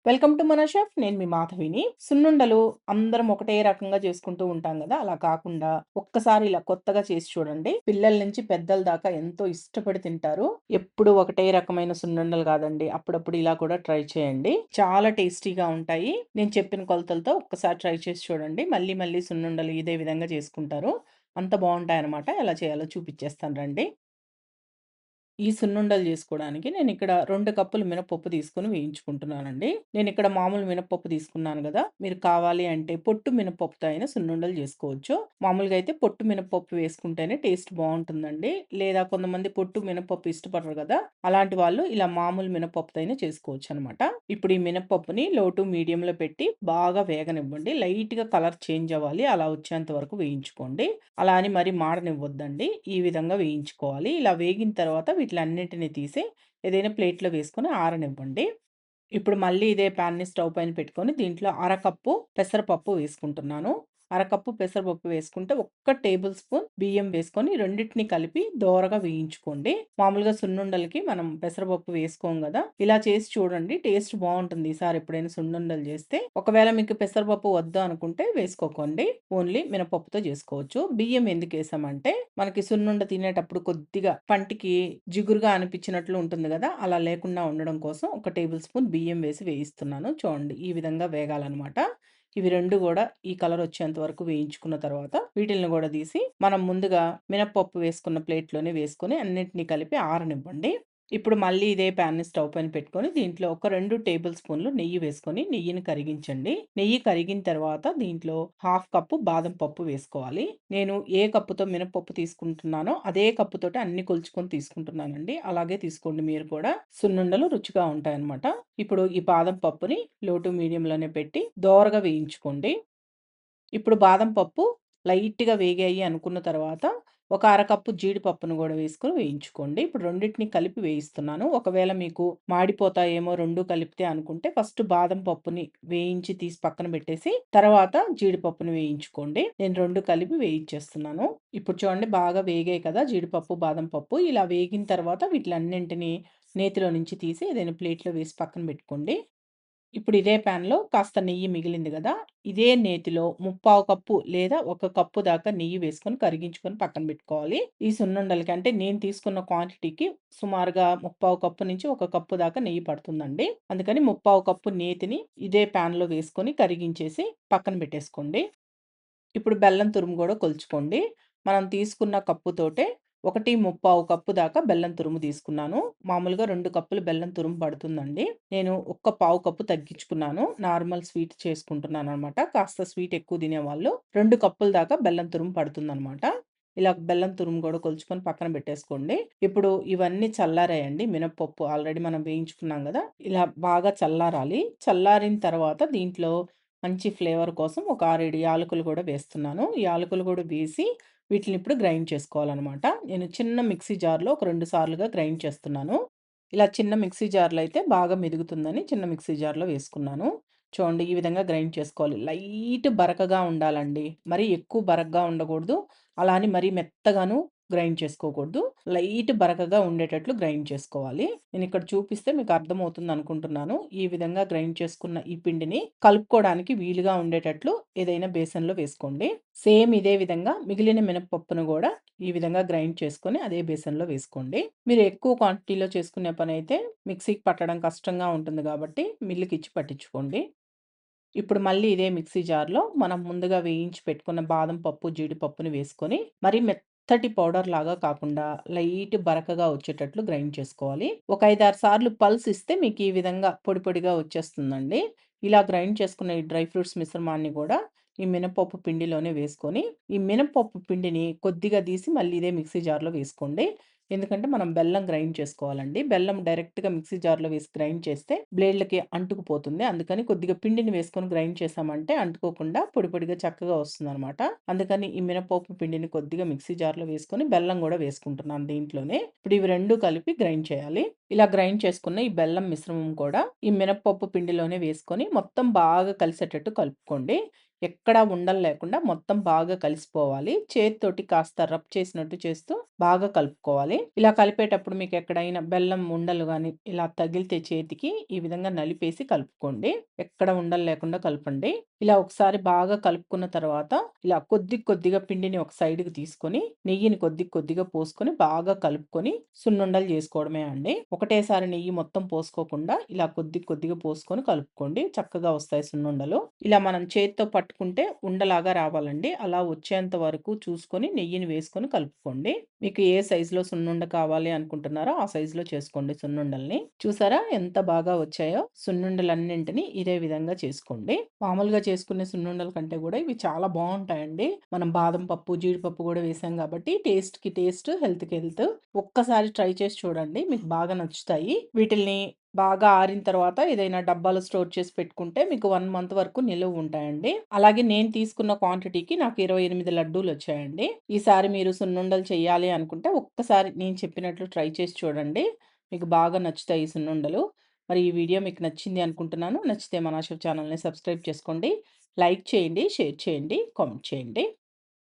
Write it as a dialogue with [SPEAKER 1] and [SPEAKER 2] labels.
[SPEAKER 1] Welcome to మన chef. నేను మీ మాధవిని. సున్నుండలు అందరం ఒకటే రకంగా చేసుకుంటూ ఉంటాం గదా! అలా కాకుండా ఒక్కసారి ఇలా కొత్తగా చేసి చూడండి. పిల్లల నుంచి పెద్దల దాకా ఎంతో ఇష్టపడి తింటారు. ఎప్పుడు ఒకటే రకమైన సున్నుండలు కాదండి. అప్పుడప్పుడు ఇలా కూడా ట్రై చేయండి. చాలా టేస్టీగా ఉంటాయి. నేను చెప్పిన కొలతలతో ఒక్కసారి ట్రై చేసి చూడండి. మళ్ళీ మళ్ళీ సున్నుండలు ఇదే విధంగా చేసుకుంటారు. అంత బావుంటాయన్నమాట. ఎలా చేయాలో చూపిచ్చేస్తాను రండి. ఈ సున్నుండలు జేసుకోవడానికి నేనిక్కడ 2 కప్పులు మినపప్పు తీసుకొని వేయించుకుంటున్నానండి. నేనిక్కడ మామూలు మినపప్పు తీసుకున్నాను గదా! మీరు కావాలి అంటే పొట్టు మినపప్పుతో అయినా సున్నుండలు జేసుకోవచ్చు. మామూలుగా అయితే పొట్టు మినపప్పు వేసుకుంటేనే టేస్ట్ బావుంటుందండి. లేదా కొంతమంది పొట్టు మినపప్పు ఇష్టపడరు గదా! అలాంటి వాళ్ళు ఇలా మామూలు మినపప్పుతో అయినా చేసుకోవచ్చనమాట. ఇప్పుడు ఈ మినపప్పుని లో టు మీడియంలో పెట్టి బాగా వేగనివ్వండి. లైట్‌గా కలర్ చేంజ్ అవ్వాలి. అలా వచ్చేంత వరకు వేయించుకోండి. అలా అని మరి మాడనివ్వొద్దండి. ఈ విధంగా వేయించుకోవాలి. ఇలా వేగిన తర్వాత వీటిలన్నిటిని తీసి ఏదైనా ప్లేట్‌లో వేసుకొని ఆరనివ్వండి. ఇప్పుడు మళ్ళీ ఇదే ప్యాన్‌ని స్టవ్ పైన పెట్టుకొని దీంట్లో అరకప్పు పెసరపప్పు వేసుకుంటున్నాను. అరకప్పు పెసరపప్పు వేసుకుంటే ఒక్క టేబుల్ స్పూన్ బియ్యం వేసుకొని రెండిటిని కలిపి దోరగా వేయించుకోండి. మామూలుగా సున్నుండలకి మనం పెసరపప్పు వేసుకోం గదా! ఇలా చేసి చూడండి. టేస్ట్ బావుంటుంది. ఈసారి ఎప్పుడైనా సున్నుండలు చేస్తే. ఒకవేళ మీకు పెసరపప్పు వద్దు అనుకుంటే వేసుకోకండి. ఓన్లీ మినపప్పుతో చేసుకోవచ్చు. బియ్యం ఎందుకేసామంటే మనకి సున్నుండ తినేటప్పుడు కొద్దిగా పంటికి జిగురుగా అనిపించినట్లు ఉంటుంది గదా! అలా లేకుండా ఉండడం కోసం ఒక టేబుల్ స్పూన్ బియ్యం వేసి వేయిస్తున్నాను. చూడండి ఈ విధంగా వేగాలనమాట. ఇవి 2 గూడా ఈ కలర్ వచ్చేంత వరకు వేయించుకున్న తర్వాత వీటిల్ని గూడా తీసి మనం ముందుగా మినపప్పు వేసుకున్న ప్లేట్‌లోనే వేసుకొని అన్నిటిని కలిపి ఆరనివ్వండి. ఇప్పుడు మళ్ళీ ఇదే ప్యాన్‌ని స్టవ్ పైన పెట్టుకొని దీంట్లో ఒక 2 టేబుల్ స్పూన్లు నెయ్యి వేసుకొని నెయ్యిని కరిగించండి. నెయ్యి కరిగిన తర్వాత దీంట్లో హాఫ్ కప్పు బాదం పప్పు వేసుకోవాలి. నేను ఏ కప్పుతో మినపప్పు తీసుకుంటున్నానో అదే కప్పుతోటి అన్ని కొలుచుకొని తీసుకుంటున్నానండి. అలాగే తీసుకోండి మీరు కూడా. సున్నుండలు రుచిగా ఉంటాయన్నమాట. ఇప్పుడు ఈ బాదం పప్పుని లో టు మీడియంలోనే పెట్టి దోరగా వేయించుకోండి. ఇప్పుడు బాదం పప్పు లైట్‌గా వేగాయి అనుకున్న తర్వాత, ఒక అరకప్పు జీడిపప్పును గూడా వేసుకొని వేయించుకోండి. ఇప్పుడు రెండిటిని కలిపి వేయిస్తున్నాను. ఒకవేళ మీకు మాడిపోతాయేమో 2 కలిపితే అనుకుంటే, ఫస్ట్ బాదం పప్పుని వేయించి తీసి పక్కన పెట్టేసి, తర్వాత జీడిపప్పుని వేయించుకోండి. నేను 2 కలిపి వేయించేస్తున్నాను. ఇప్పుడు చూడండి బాగా వేగాయి కదా! జీడిపప్పు, బాదం పప్పు. ఇలా వేగిన తర్వాత వీటిలన్నింటిని నేతిలో నుంచి తీసి ఏదైనా ప్లేట్‌లో వేసి పక్కన పెట్టుకోండి. ఇప్పుడు ఇదే ప్యాన్‌లో కాస్త నెయ్యి మిగిలింది గదా! ఇదే నేతిలో ముప్పావు కప్పు లేదా ఒక కప్పు దాకా నెయ్యి వేసుకొని కరిగించుకొని పక్కన పెట్టుకోవాలి. ఈ సున్నుండలకి అంటే నేను తీసుకున్న క్వాంటిటీకి సుమారుగా ముప్పావు కప్పు నుంచి ఒక కప్పు దాకా నెయ్యి పడుతుందండి. అందుకని ముప్పావు కప్పు నేతిని ఇదే ప్యాన్‌లో వేసుకొని కరిగించేసి పక్కన పెట్టేసుకోండి. ఇప్పుడు బెల్లం తురుము గూడా కొలుచుకోండి. మనం తీసుకున్న కప్పుతోటే 1/4 కప్పు దాకా బెల్లం తురుము తీసుకున్నాను. మామూలుగా 2 కప్పులు బెల్లం తురుము పడుతుందండి. నేను ఒక్క పావు కప్పు తగ్గించుకున్నాను. నార్మల్ స్వీట్ చేసుకుంటున్నాననమాట. కాస్త స్వీట్ ఎక్కువ తినేవాళ్ళు 2 కప్పుల దాకా బెల్లం తురుము పడుతుందనమాట. ఇలా బెల్లం తురుము గూడా కొలుచుకొని పక్కన పెట్టేసుకోండి. ఇప్పుడు ఇవన్నీ చల్లారాయండి. మినపప్పు ఆల్రెడీ మనం వేయించుకున్నాం గదా! ఇలా బాగా చల్లారాలి. చల్లారిన తర్వాత దీంట్లో మంచి ఫ్లేవర్ కోసం ఒక 6, 7 యాలకులు గూడా వేస్తున్నాను. యాలకులు గూడా వేసి వీటిని ఇప్పుడు గ్రైండ్ చేసుకోవాలనమాట. నేను చిన్న మిక్సీ జార్‌లో ఒక 2 సార్లుగా గ్రైండ్ చేస్తున్నాను. ఇలా చిన్న మిక్సీ జార్‌లో అయితే బాగా మెదుగుతుందని చిన్న మిక్సీ జార్‌లో వేసుకున్నాను. చూడండి ఈ విధంగా గ్రైండ్ చేసుకోవాలి. లైట్ బరకగా ఉండాలండి. మరీ ఎక్కువ బరకగా ఉండకూడదు. అలా అని మరీ మెత్తగాను గ్రైండ్ చేసుకోకూడదు. లైట్ బరకగా ఉండేటట్లు గ్రైండ్ చేసుకోవాలి. నేనిక్కడ చూపిస్తే మీకు అర్థమవుతుందనుకుంటున్నాను. ఈ విధంగా గ్రైండ్ చేసుకున్న ఈ పిండిని కలుపుకోవడానికి వీలుగా ఉండేటట్లు ఏదైనా బేసన్‌లో వేసుకోండి. సేమ్ ఇదే విధంగా మిగిలిన మినపప్పును గూడా ఈ విధంగా గ్రైండ్ చేసుకొని అదే బేసన్‌లో వేసుకోండి. మీరు ఎక్కువ క్వాంటిటీలో చేసుకునే పనైతే మిక్సీకి పట్టడం కష్టంగా ఉంటుంది గాబట్టి మిల్లుకిచ్చి పట్టించుకోండి. ఇప్పుడు మళ్ళీ ఇదే మిక్సీ జార్‌లో మనం ముందుగా వేయించి పెట్టుకున్న బాదం పప్పు, జీడిపప్పుని వేసుకొని మరీ మెత్తటి పౌడర్ లాగా కాకుండా లైట్ బరకగా వచ్చేటట్లు గ్రైండ్ చేసుకోవాలి. ఒక 5, 6 సార్లు పల్స్ ఇస్తే మీకు ఈ విధంగా పొడి పొడిగా వచ్చేస్తుందండి. ఇలా గ్రైండ్ చేసుకున్న ఈ డ్రై ఫ్రూట్స్ మిశ్రమాన్ని గూడా ఈ మినపప్పు పిండిలోనే వేసుకొని, ఈ మినపప్పు పిండిని కొద్దిగా తీసి మళ్ళీ ఇదే మిక్సీ జార్‌లో వేసుకోండి. ఎందుకంటే మనం బెల్లం గ్రైండ్ చేసుకోవాలండి. బెల్లం డైరెక్ట్‌గా మిక్సీ జార్‌లో వేసి గ్రైండ్ చేస్తే బ్లేడ్‌లకి అంటుకుపోతుంది. అందుకని కొద్దిగా పిండిని వేసుకొని గ్రైండ్ చేశామంటే అంటుకోకుండా పొడి పొడిగా చక్కగా వస్తుందనమాట. అందుకని ఈ మినపప్పు పిండిని కొద్దిగా మిక్సీ జార్‌లో వేసుకొని బెల్లం గూడా వేసుకుంటున్నాను దీంట్లోనే. ఇప్పుడు ఇవి 2 కలిపి గ్రైండ్ చేయాలి. ఇలా గ్రైండ్ చేసుకున్న ఈ బెల్లం మిశ్రమం కూడా ఈ మినపప్పు పిండిలోనే వేసుకొని మొత్తం బాగా కలిసేటట్టు కలుపుకోండి. ఎక్కడా ఉండలు లేకుండా మొత్తం బాగా కలిసిపోవాలి. చేత్తోటి కాస్త రబ్ చేసినట్టు చేస్తూ బాగా కలుపుకోవాలి. ఇలా కలిపేటప్పుడు మీకెక్కడైనా బెల్లం ఉండలు గాని ఇలా తగిలితే చేతికి ఈ విధంగా నలిపేసి కలుపుకోండి. ఎక్కడ ఉండలు లేకుండా కలపండి. ఇలా ఒకసారి బాగా కలుపుకున్న తర్వాత ఇలా కొద్దిగా పిండిని ఒక సైడ్‌కి తీసుకొని, నెయ్యిని కొద్దిగా పోసుకొని బాగా కలుపుకొని సున్నుండలు జేసుకోవడమే అండి. ఒకటేసారి నెయ్యి మొత్తం పోసుకోకుండా ఇలా కొద్దిగా పోసుకొని కలుపుకోండి. చక్కగా వస్తాయి సున్నుండలు. ఇలా మనం చేత్తో పట్టుకుంటే ఉండలాగా రావాలండి. అలా వచ్చేంత వరకు చూసుకొని నెయ్యిని వేసుకొని కలుపుకోండి. మీకు ఏ సైజులో సున్నుండ కావాలి అనుకుంటున్నారో ఆ సైజులో చేసుకోండి సున్నుండల్ని. చూసారా ఎంత బాగా వచ్చాయో? సున్నుండలన్నింటిని ఇదే విధంగా చేసుకోండి. మామూలుగా చేసుకునే సున్నుండల కంటే గూడా ఇవి చాలా బావుంటాయండి. మనం బాదం పప్పు, జీడిపప్పు గూడా వేసాం గాబట్టి టేస్ట్‌కి టేస్ట్, హెల్త్‌కి హెల్త్. ఒక్కసారి ట్రై చేసి చూడండి. మీకు బాగా నచ్చుతాయి. వీటిల్ని బాగా ఆరిన తర్వాత ఏదైనా డబ్బాలో స్టోర్ చేసి పెట్టుకుంటే మీకు 1 మంత్ వరకు నిలువుంటాయండి. అలాగే నేను తీసుకున్న క్వాంటిటీకి నాకు 28 లడ్డూలొచ్చాయండి. ఈసారి మీరు సున్నుండలు చెయ్యాలి అనుకుంటే ఒక్కసారి నేను చెప్పినట్లు ట్రై చేసి చూడండి. మీకు బాగా నచ్చుతాయి ఈ సున్నుండలు. మరి ఈ వీడియో మీకు నచ్చింది అనుకుంటున్నాను. నచ్చితే మన ఆశవ్ ఛానల్‌ని సబ్స్క్రైబ్ చేసుకోండి. లైక్ చేయండి, షేర్ చేయండి, కామెంట్ చేయండి.